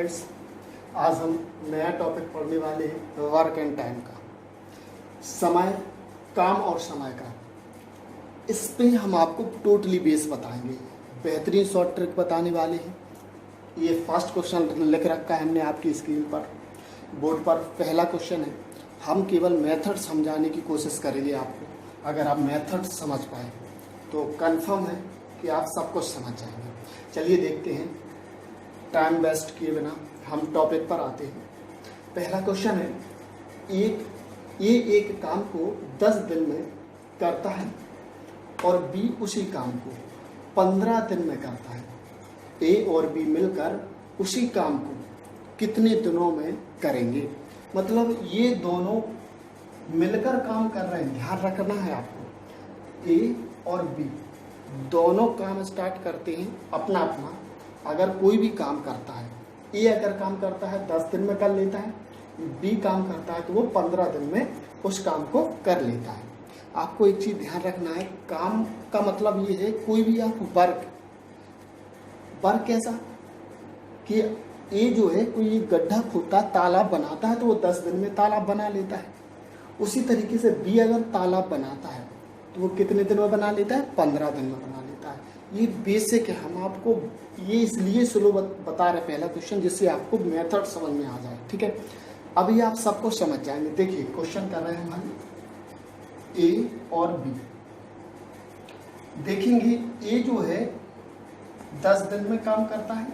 Friends, आज हम नया टॉपिक पढ़ने वाले हैं वर्क एंड टाइम का। समय, काम और समय का, इस पे हम आपको टोटली बेस बताएंगे, बेहतरीन शॉर्ट ट्रिक बताने वाले हैं। ये फर्स्ट क्वेश्चन लिख रखा है हमने आपकी स्क्रीन पर, बोर्ड पर। पहला क्वेश्चन है, हम केवल मेथड समझाने की कोशिश करेंगे आपको। अगर आप मेथड समझ पाए तो कंफर्म है कि आप सब कुछ समझ जाएंगे। चलिए देखते हैं, टाइम वेस्ट किए बिना हम टॉपिक पर आते हैं। पहला क्वेश्चन है, एक काम को 10 दिन में करता है और बी उसी काम को 15 दिन में करता है। ए और बी मिलकर उसी काम को कितने दिनों में करेंगे? मतलब ये दोनों मिलकर काम कर रहे हैं, ध्यान रखना है आपको। ए और बी दोनों काम स्टार्ट करते हैं अपना अपना। अगर कोई भी काम करता है, ए अगर काम करता है 10 दिन में कर लेता है, बी काम करता है तो वो 15 दिन में उस काम को कर लेता है। आपको एक चीज़ ध्यान रखना है, काम का मतलब ये है कोई भी आप वर्क कैसा कि ए जो है कोई गड्ढा खोदता, तालाब बनाता है तो वो 10 दिन में तालाब बना लेता है। उसी तरीके से बी अगर तालाब बनाता है तो वो कितने दिन में बना लेता है? 15 दिन में बना लेता है। ये बेसिक है, हम आपको ये इसलिए स्लो बता रहे पहला क्वेश्चन, जिससे आपको मेथड समझ में आ जाए। ठीक है, अभी आप सबको समझ जाएंगे। देखिए क्वेश्चन कर रहे हैं हम ए और बी। देखेंगे ए जो है 10 दिन में काम करता है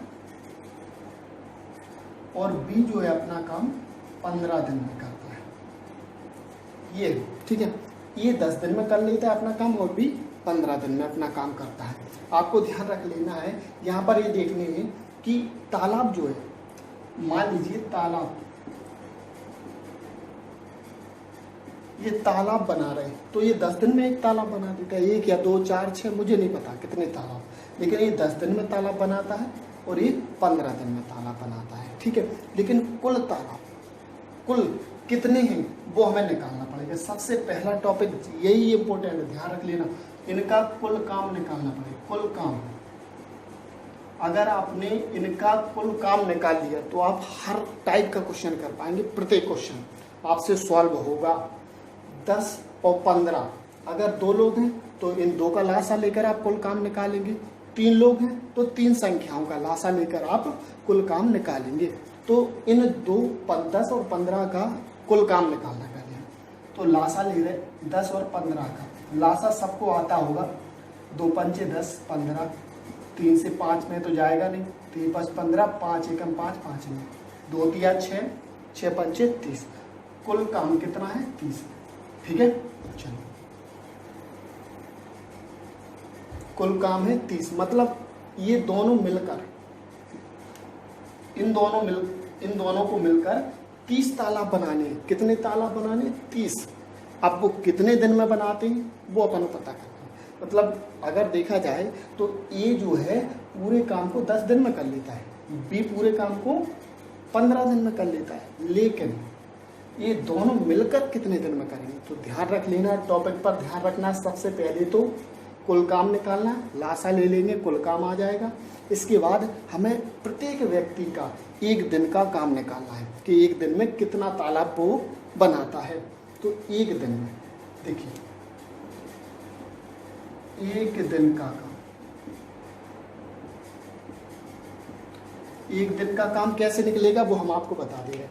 और बी जो है अपना काम 15 दिन में करता है। ये ठीक है, ये 10 दिन में कर लेता है अपना काम और भी 15 दिन में अपना काम करता है। आपको ध्यान रख लेना है, यहाँ पर ये देखने में कि तालाब जो है, मान लीजिए तालाब, ये तालाब बना रहे हैं तो ये 10 दिन में एक तालाब बना देता है। 1 या 2, 4, 6, मुझे नहीं पता कितने तालाब, लेकिन ये 10 दिन में तालाब बनाता है और ये 15 दिन में तालाब बनाता है। ठीक है, लेकिन कुल तालाब कुल कितने हैं वो हमें निकालना पड़ेगा। सबसे पहला टॉपिक यही इंपॉर्टेंट है, ध्यान रख लेना। इनका कुल काम निकालना पड़ेगा, कुल काम। अगर आपने इनका कुल काम निकाल लिया तो आप हर टाइप का क्वेश्चन कर पाएंगे। प्रत्येक क्वेश्चन आपसे सॉल्व होगा। 10 और 15, अगर 2 लोग हैं तो इन 2 का लासा लेकर आप कुल काम निकालेंगे। 3 लोग हैं तो 3 संख्याओं का लासा लेकर आप कुल काम निकालेंगे। तो इन 2, 10 और 15 का कुल काम निकालना पहले, तो लासा ले रहे 10 और 15 का। लासा सबको आता होगा, 2 पंचे 10, 15, 3 से 5 में तो जाएगा नहीं, 3 5 15, 5 एकम 5, 5 में 2 तिया 6, 6 पंचे 30। कुल काम कितना है? 30। ठीक है, चलो कुल काम है 30। मतलब ये दोनों मिलकर, इन दोनों को मिलकर 30 तालाब बनाने। कितने तालाब बनाने? 30। अब वो कितने दिन में बनाते हैं वो अपन को पता करना है। मतलब अगर देखा जाए तो ए जो है पूरे काम को 10 दिन में कर लेता है, बी पूरे काम को 15 दिन में कर लेता है, लेकिन ये दोनों मिलकर कितने दिन में करेंगे? तो ध्यान रख लेना, टॉपिक पर ध्यान रखना। सबसे पहले तो कुल काम निकालना, लासा ले लेंगे, कुल काम आ जाएगा। इसके बाद हमें प्रत्येक व्यक्ति का 1 दिन का काम निकालना है कि 1 दिन में कितना तालाब वो बनाता है। तो 1 दिन में देखिए, 1 दिन का काम, 1 दिन का काम कैसे निकलेगा वो हम आपको बता दे रहे हैं।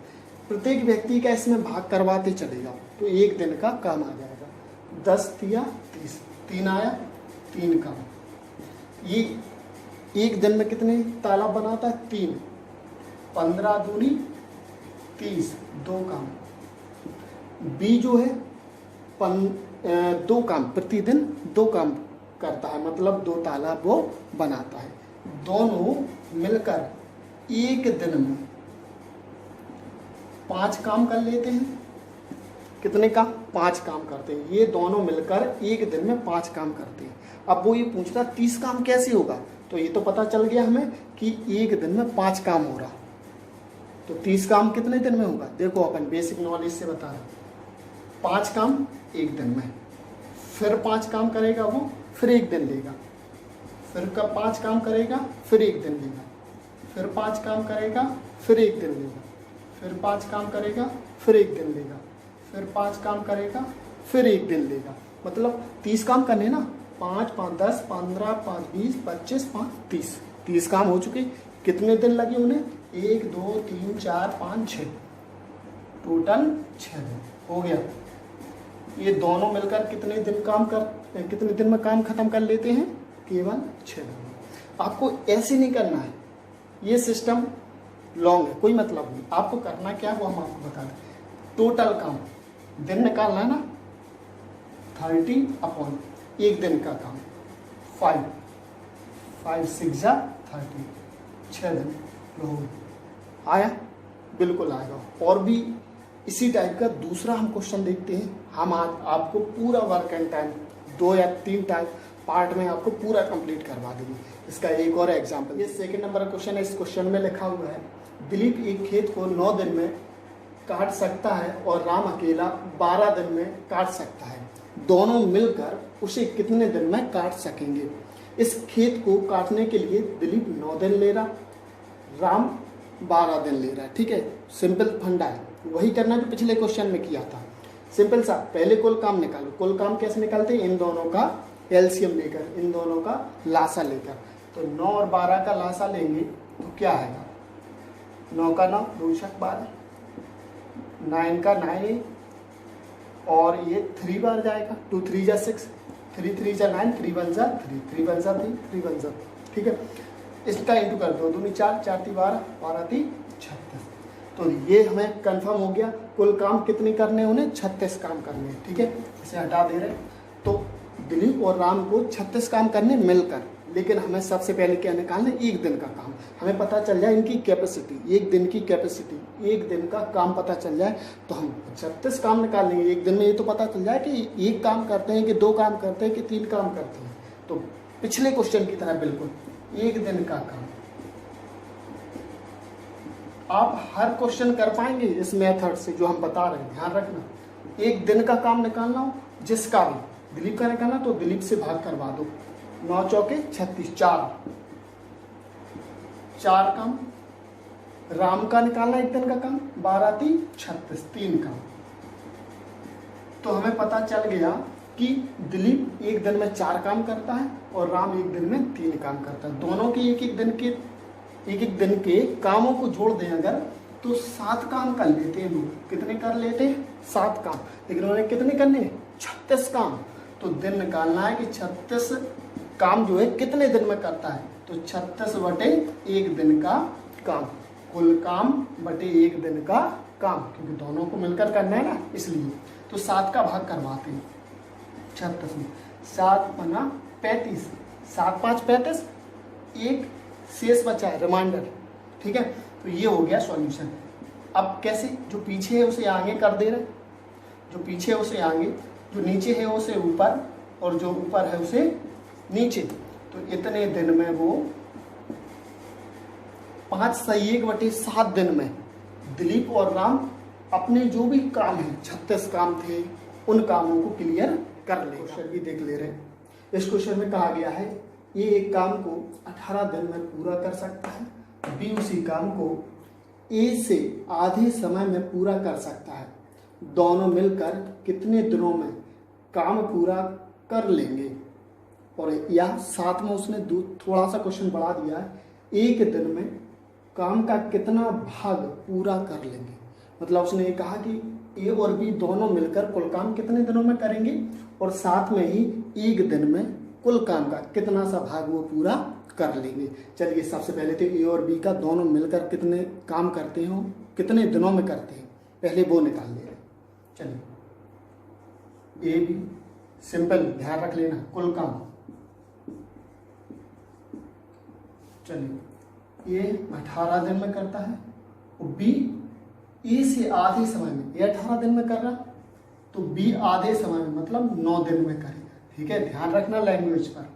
प्रत्येक व्यक्ति का इसमें भाग करवाते चलेगा तो 1 दिन का काम आ जाएगा। 10 तिया 30, 3 आया, 3 काम। ये 1 दिन में कितने तालाब बनाता है? 3। 15 दूनी 30, 2 काम। बी जो है 2 काम, प्रतिदिन 2 काम करता है, मतलब 2 तालाब वो बनाता है। दोनों मिलकर 1 दिन में 5 काम कर लेते हैं। कितने का? 5 काम करते हैं। ये दोनों मिलकर 1 दिन में 5 काम करते हैं। अब वो ये पूछता 30 काम कैसे होगा? तो ये तो पता चल गया हमें कि 1 दिन में 5 काम हो रहा, तो 30 काम कितने दिन में होगा? देखो अपन बेसिक नॉलेज से बता रहे, 5 काम 1 दिन में, फिर 5 काम करेगा वो, फिर 1 दिन लेगा, फिर 5 काम करेगा, फिर 1 दिन लेगा, फिर 5 काम करेगा, फिर 1 दिन लेगा, फिर 5 काम करेगा, फिर 1 दिन लेगा, फिर 5 काम करेगा, फिर 1 दिन लेगा। मतलब 30 काम करने ना, 5 5 10 15 5 20 25 5 30 काम हो चुके। कितने दिन लगे उन्हें? 1 2 3 4 5 6, टोटल 6 दिन हो गया। ये दोनों मिलकर कितने दिन में काम खत्म कर लेते हैं? केवल 6 दिन। आपको ऐसे नहीं करना है, ये सिस्टम लॉन्ग है, कोई मतलब नहीं। आपको करना क्या वो हम आपको बता दें। टोटल काम दिन निकालना है ना, 30 अपॉन 1 दिन का काम 5 5 6 जा 30, 6 दिन हो आया, बिल्कुल आएगा। और भी इसी टाइप का दूसरा हम क्वेश्चन देखते हैं। हम आज आपको पूरा वर्क एंड टाइम 2 या 3 टाइप पार्ट में आपको पूरा कंप्लीट करवा देंगे। इसका एक और एग्जांपल, ये सेकंड नंबर का क्वेश्चन है। इस क्वेश्चन में लिखा हुआ है, दिलीप एक खेत को 9 दिन में काट सकता है और राम अकेला 12 दिन में काट सकता है। दोनों मिलकर उसे कितने दिन में काट सकेंगे? इस खेत को काटने के लिए दिलीप 9 दिन ले रहा, राम 12 दिन ले रहा है। ठीक है, सिंपल फंडा है, वही करना जो पिछले क्वेश्चन में किया था। सिंपल सा, पहले कुल काम निकालो। कुल काम कैसे निकालते हैं? इन दोनों का एलसीएम लेकर, इन दोनों का लासा लेकर। तो 9 और 12 का लासा लेंगे तो क्या आएगा? 9 का 9 2 छक 12, 9 का 9 और ये 3 बार जाएगा, 2 3 जा 6, 3 3 जा 9, 3 1 जा 3, 3 1 जा 3, 3 1 जा। ठीक है, इसका इंटू कर दो, 2 4 4 3 12, 12 3 36। तो ये हमें कंफर्म हो गया, कुल काम कितने करने, उन्हें 36 काम करने हैं। ठीक है, इसे हटा दे रहे हैं। तो दिलीप और राम को 36 काम करने मिलकर, लेकिन हमें सबसे पहले क्या निकालना है? 1 दिन का काम। हमें पता चल जाए इनकी कैपेसिटी, 1 दिन की कैपेसिटी, 1 दिन का काम पता चल जाए तो हम 36 काम निकाल लेंगे 1 दिन में। ये तो पता चल जाए कि 1 काम करते हैं कि 2 काम करते हैं कि 3 काम करते हैं। तो पिछले क्वेश्चन की तरह बिल्कुल 1 दिन का काम। आप हर क्वेश्चन कर पाएंगे इस मेथड से जो हम बता रहे हैं, ध्यान रखना। 1 दिन का काम निकालना हो, जिसका भी, दिलीप का निकालना तो दिलीप से भाग करवा दो, 9 चौके 36, 4 काम। राम का निकालना 1 दिन का काम, 12 3 36, 3 काम। तो हमें पता चल गया कि दिलीप 1 दिन में 4 काम करता है और राम 1 दिन में 3 काम करता है। दोनों के एक एक दिन के कामों को जोड़ दें अगर, तो 7 काम कर लेते हैं लोग। कितने कर लेते हैं? 7 काम। लेकिन उन्होंने कितने करने हैं? 36 काम। तो दिन निकालना है कि 36 काम जो है कितने दिन में करता है। तो 36 बटे 1 दिन का काम, कुल काम बटे 1 दिन का काम, क्योंकि दोनों को मिलकर करना है ना, इसलिए। तो 7 का भाग करवाते हैं 36 में। 7 बना 35, 7 5 35, 1 शेष बचा है रिमाइंडर। ठीक है, तो ये हो गया सॉल्यूशन। अब कैसे? जो पीछे है उसे आगे कर दे रहे, जो पीछे है उसे आगे, जो नीचे है उसे ऊपर, और जो ऊपर है उसे नीचे। तो इतने दिन में वो 5 सही 1 बटे 7 दिन में दिलीप और राम अपने जो भी काम है, 36 काम थे, उन कामों को क्लियर कर ले। क्वेश्चन भी देख ले रहे हैं। इस क्वेश्चन में कहा गया है, ये एक काम को 18 दिन में पूरा कर सकता है, बी उसी काम को ए से आधे समय में पूरा कर सकता है। दोनों मिलकर कितने दिनों में काम पूरा कर लेंगे? और यह साथ में उसने थोड़ा सा क्वेश्चन बढ़ा दिया है, 1 दिन में काम का कितना भाग पूरा कर लेंगे। मतलब उसने ये कहा कि ए और बी दोनों मिलकर कुल काम कितने दिनों में करेंगे, और साथ में ही 1 दिन में कुल काम का कितना सा भाग वो पूरा कर लेंगे। चलिए, सबसे पहले तो ए और बी का दोनों मिलकर कितने काम करते हो, कितने दिनों में करते हैं, पहले वो निकाल ले रहे। चलिए, ए बी सिंपल, ध्यान रख लेना, कुल काम। चलिए, ए 18 दिन में करता है और बी ए से आधे समय में, ए 18 दिन में कर रहा तो बी आधे समय में मतलब 9 दिन में करेगा। ठीक है, ध्यान रखना लैंग्वेज पर।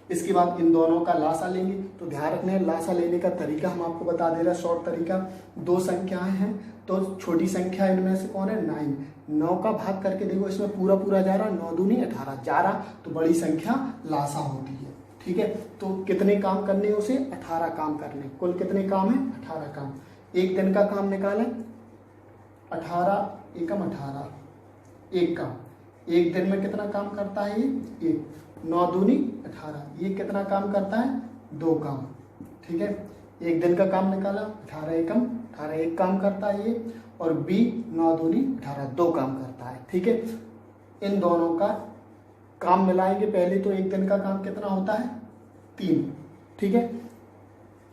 इसके बाद इन दोनों का लासा लेंगे। तो ध्यान रखना, लासा लेने का तरीका हम आपको बता दे रहे हैं, शॉर्ट तरीका। 2 संख्याएं हैं तो छोटी संख्या इनमें से कौन है? 9। 9 का भाग करके देखो, इसमें पूरा पूरा जा रहा, 9 दूनी 18 जा रहा, तो बड़ी संख्या लासा होती है। ठीक है, तो कितने काम करने उसे? 18 काम करने। कुल कितने काम है? 18 काम। एक दिन का काम निकालें, 18 एकम 18, एक काम। एक दिन में कितना काम करता है ये? एक। 9 दूनी 18, ये कितना काम करता है? 2 काम। ठीक है, एक दिन का काम निकाला, 18 एकम 18, एक काम करता है ये, और बी 9 दूनी 18, 2 काम करता है। ठीक है, इन दोनों का काम मिलाएंगे पहले तो एक दिन का काम कितना होता है? 3। ठीक है,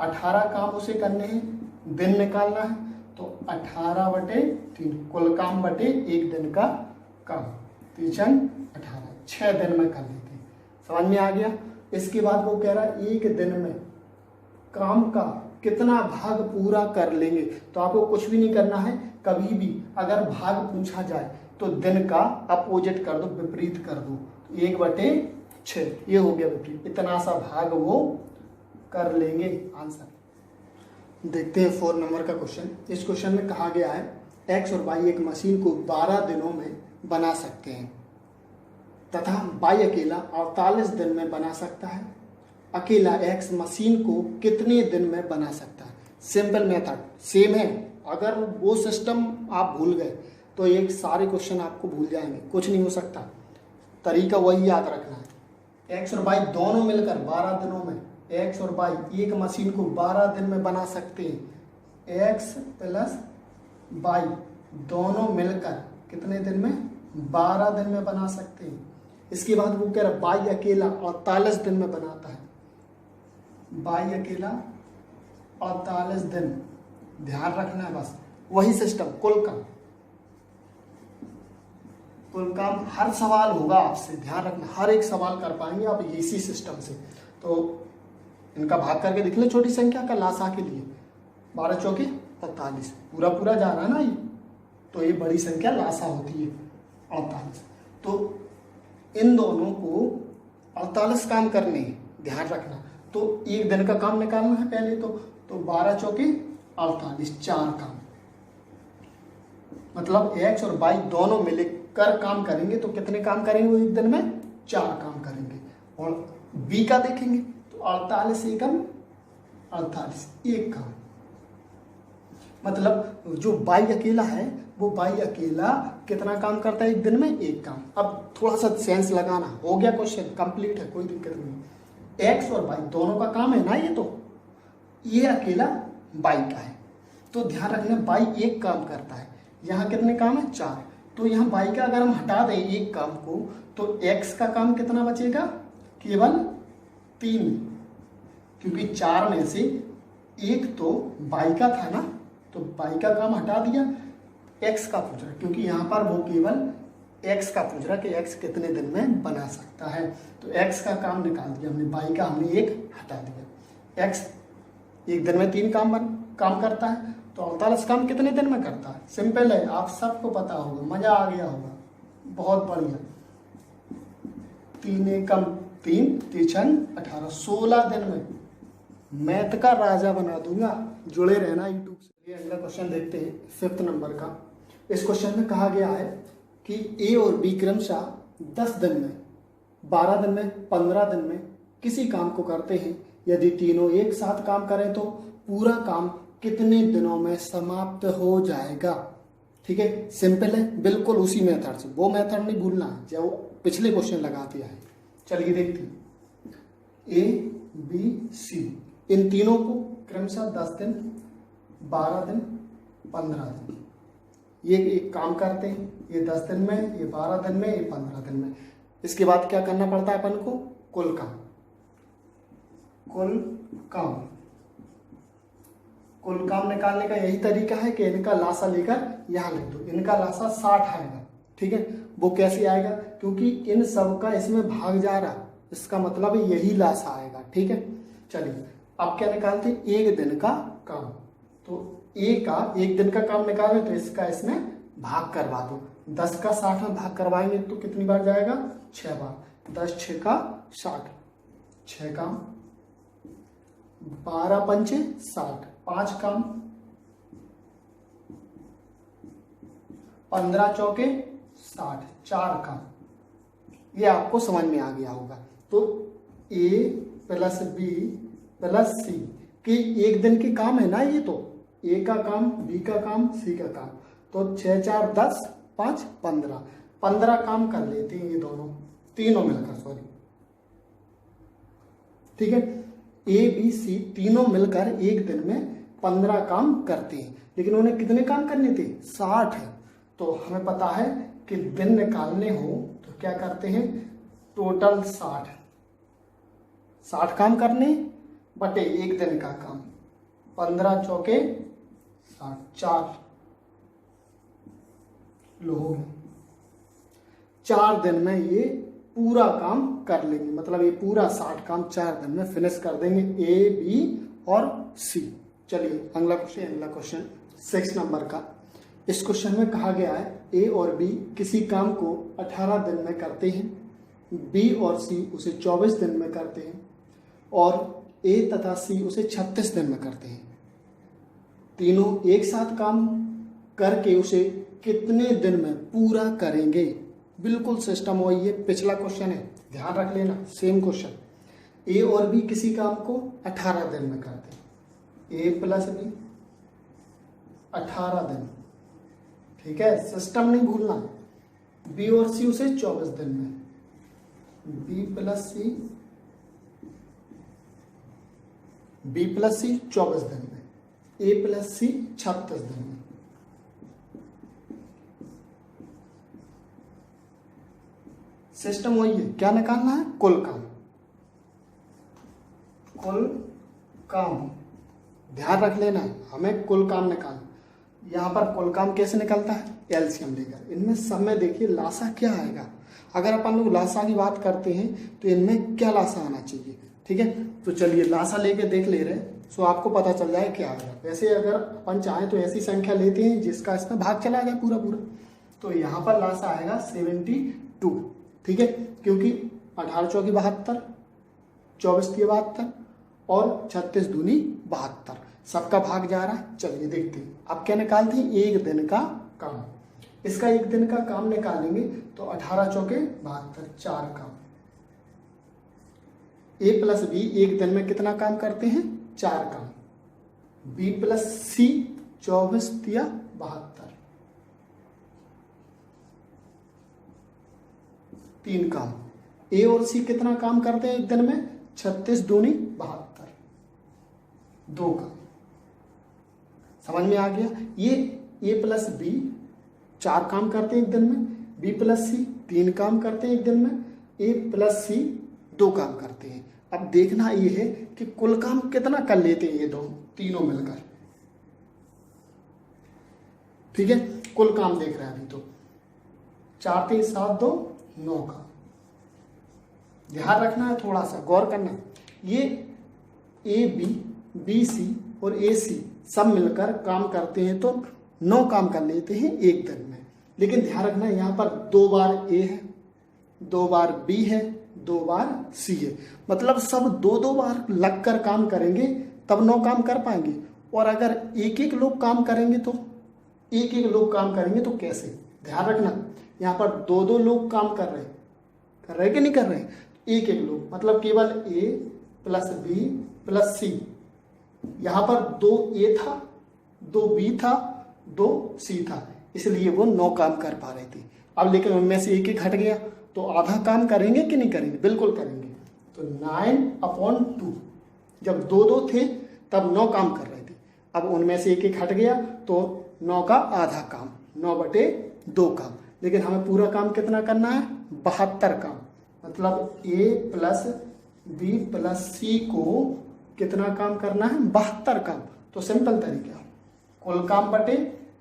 18 काम उसे करने हैं, दिन निकालना है, तो 18/3 कुल काम बटे एक दिन का काम, 3 18, 6 दिन में कर लेते हैं। समझ में आ गया? इसके बाद वो कह रहा है एक दिन में काम का कितना भाग पूरा कर लेंगे। तो आपको कुछ भी नहीं करना है, कभी भी अगर भाग पूछा जाए तो दिन का अपोजिट कर दो, विपरीत कर दो, 1/6, ये हो गया विपरीत। इतना सा भाग वो कर लेंगे। आंसर देखते हैं 4 नंबर का क्वेश्चन। इस क्वेश्चन में कहा गया है एक्स और वाई एक मशीन को 12 दिनों में बना सकते हैं तथा वाई अकेला 48 दिन में बना सकता है। अकेला एक्स मशीन को कितने दिन में बना सकता है? सिंपल मेथड सेम है। अगर वो सिस्टम आप भूल गए तो एक सारे क्वेश्चन आपको भूल जाएंगे, कुछ नहीं हो सकता। तरीका वही याद रखना है। एक्स और वाई दोनों मिलकर 12 दिनों में, एक्स और वाई एक मशीन को 12 दिन में बना सकते हैं। एक्स प्लस वाई दोनों मिलकर कितने दिन में? 12 दिन में बना सकते हैं। इसके बाद वो कह रहा है वाई अकेला 48 दिन में बनाता है। वाई अकेला 48 दिन, ध्यान रखना है बस। वही सिस्टम, कुल काम हर सवाल होगा आपसे, ध्यान रखना, हर एक सवाल कर पाएंगे आप इसी सिस्टम से। तो इनका भाग करके देख ले छोटी संख्या का लासा के लिए, 12 चौके 48, पूरा पूरा जा रहा है ना ये, तो ये बड़ी संख्या लासा होती है 48। तो इन दोनों को 48 काम करने हैं, ध्यान रखना। तो एक दिन का काम निकालना है पहले तो 12 चौके 48, 4 काम। मतलब एक्स और वाई दोनों मिलकर काम करेंगे तो कितने काम करेंगे वो एक दिन में? 4 काम करेंगे। और बी का देखेंगे तो 48 एकम 48, एक काम। मतलब जो वाई अकेला है वो वाई अकेला कितना काम करता है एक दिन में? एक काम। अब थोड़ा सा सेंस लगाना, हो गया क्वेश्चन कंप्लीट है, कोई दिक्कत नहीं। एक्स और वाई दोनों का काम है ना ये, तो ये अकेला वाई का है, तो ध्यान रखना वाई एक काम करता है। यहाँ कितने काम है? 4। तो यहाँ वाई का अगर हम हटा दें एक काम को तो एक्स का काम कितना बचेगा? केवल 3, क्योंकि 4 में से एक तो वाई का था ना, तो वाई का काम हटा दिया, एक्स का पूछ रहा, क्योंकि यहाँ पर वो केवल एक्स का पूछ रहा कि एक्स कितने दिन में बना सकता है, तो एक्स का काम निकाल दिया हमने, वाई का हमने एक हटा दिया। एक्स एक दिन में 3 काम करता है, तो 48 काम कितने दिन में करता है? सिंपल है, आप सबको पता होगा, मजा आ गया होगा, बहुत बढ़िया। 3 एकम 3, 3 18, 16 दिन में। मैथ का राजा बना दूंगा, जुड़े रहना यूट्यूब से। अगला क्वेश्चन देखते हैं 5th नंबर का। इस क्वेश्चन में कहा गया है कि ए और बी क्रमशः 10 दिन में, 12 दिन में, 15 दिन में किसी काम को करते हैं। यदि तीनों एक साथ काम करें तो पूरा काम कितने दिनों में समाप्त हो जाएगा? ठीक है, सिंपल है, बिल्कुल उसी मेथड से, वो मेथड नहीं भूलना है जो पिछले क्वेश्चन लगा दिया है। चलिए देखते हैं, ए बी सी, इन तीनों को क्रमशः 10 दिन, 12 दिन, 15 दिन ये एक काम करते हैं। ये 10 दिन में, ये 12 दिन में, ये 15 दिन में। इसके बाद क्या करना पड़ता है अपन को? कुल काम। कुल काम निकालने का यही तरीका है कि इनका लासा लेकर यहाँ लिख दो। इनका लासा 60 आएगा, ठीक है। वो कैसे आएगा? क्योंकि इन सब का इसमें भाग जा रहा, इसका मतलब यही लासा आएगा, ठीक है। चलिए अब क्या निकालते हैं? एक दिन का काम। तो ए का एक दिन का काम निकाले तो इसका इसमें भाग करवा दो। 10 का 60 में भाग करवाएंगे तो कितनी बार जाएगा? 6 बार। 10 6 का 60, 6 काम। 12 पंचे 60, 5 काम। 15 चौके 60, 4 काम। ये आपको समझ में आ गया होगा। तो ए प्लस बी प्लस सी कि एक दिन के काम है ना ये, तो ए का काम, बी का काम, सी का काम। तो 6 4 10 5 15, 15 काम कर लेते हैं ये दोनों, तीनों मिलकर, सॉरी, ठीक है। ए बी सी तीनों मिलकर एक दिन में 15 काम करते हैं, लेकिन उन्हें कितने काम करने थे? 60 है। तो हमें पता है कि दिन निकालने हो तो क्या करते हैं, टोटल 60 काम करने बटे एक दिन का काम, 15 चौके 60, 4 लोग 4 दिन में ये पूरा काम कर लेंगे, मतलब ये पूरा 60 काम 4 दिन में फिनिश कर देंगे, ए बी और सी। चलिए अगला क्वेश्चन 6 नंबर का। इस क्वेश्चन में कहा गया है ए और बी किसी काम को 18 दिन में करते हैं, बी और सी उसे 24 दिन में करते हैं और ए तथा सी उसे 36 दिन में करते हैं। तीनों एक साथ काम करके उसे कितने दिन में पूरा करेंगे? बिल्कुल सिस्टम वही है, पिछला क्वेश्चन है, ध्यान रख लेना, सेम क्वेश्चन। ए और बी किसी काम को 18 दिन में करते हैं, ए प्लस बी 18 दिन, ठीक है, सिस्टम नहीं भूलना। बी और सी उसे 24 दिन में, बी प्लस सी 24 दिन में, ए प्लस सी 36 दिन में। सिस्टम वही है, क्या निकालना है? कुल काम, ध्यान रख लेना, हमें कुल काम निकालना। यहाँ पर कुल काम कैसे निकलता है? एलसीएम लेकर। इनमें सब में देखिए लासा क्या आएगा, अगर अपन लोग लासा की बात करते हैं तो इनमें क्या लासा आना चाहिए, ठीक है। तो चलिए लासा लेके देख ले रहे हैं, सो आपको पता चल जाए क्या आएगा। वैसे अगर अपन चाहें तो ऐसी संख्या लेते हैं जिसका इसमें भाग चला गया पूरा, तो यहाँ पर लासा आएगा 72, ठीक है, क्योंकि 18 चौकी 72, 24 तिया 72 और 36 दूनी 72, सबका भाग जा रहा है। चलिए देखते हैं अब क्या निकालते हैं, एक दिन का काम। इसका एक दिन का काम निकालेंगे तो 18 चौके 72, 4 काम। ए प्लस बी एक दिन में कितना काम करते हैं? 4 काम। बी प्लस सी 24 तिया 72, 3 काम। ए और सी कितना काम करते हैं एक दिन में? 36 दूनी 72, 2 काम। समझ में आ गया? ये ए प्लस बी 4 काम करते हैं एक दिन में, बी प्लस सी 3 काम करते हैं एक दिन में, ए प्लस सी 2 काम करते हैं। अब देखना ये है कि कुल काम कितना कर लेते हैं ये तीनों मिलकर, ठीक है। कुल काम देख रहे हैं अभी तो 4 3 7 2 9 का। ध्यान रखना है, थोड़ा सा गौर करना है। ये ए बी सी और ए सी सब मिलकर काम करते हैं तो 9 काम कर लेते हैं एक दिन में। लेकिन ध्यान रखना है यहाँ पर 2 बार ए है, 2 बार बी है, 2 बार सी है, मतलब सब 2 बार लगकर काम करेंगे तब 9 काम कर पाएंगे। और अगर एक एक लोग काम करेंगे तो कैसे? ध्यान रखना यहाँ पर 2 लोग काम कर रहे कि नहीं कर रहे? एक लोग, मतलब केवल ए प्लस बी प्लस सी। यहाँ पर 2 ए था, 2 बी था, 2 सी था, इसलिए वो 9 काम कर पा रहे थे। अब लेकिन उनमें से एक हट गया तो आधा काम करेंगे कि नहीं करेंगे? बिल्कुल करेंगे। तो 9/2, जब 2 थे तब 9 काम कर रहे थे, अब उनमें से एक हट गया तो 9 का आधा काम, 9/2 काम। लेकिन हमें पूरा काम कितना करना है? 72 काम, मतलब ए प्लस बी प्लस सी को कितना काम करना है? 72 काम। तो सिंपल तरीका, कुल काम बटे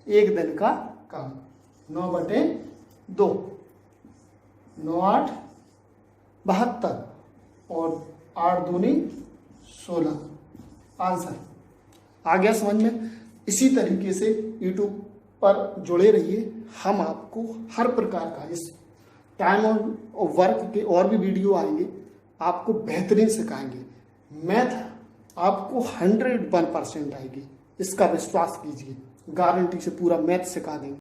एक दिन का काम, 9/2, 9 8 72 और 8 दूनी 16। आंसर आ गया समझ में? इसी तरीके से यूट्यूब पर जुड़े रहिए, हम आपको हर प्रकार का इस टाइम और वर्क के और भी वीडियो आएंगे, आपको बेहतरीन सिखाएंगे। मैथ आपको 101% आएगी, इसका विश्वास कीजिए, गारंटी से पूरा मैथ सिखा देंगे।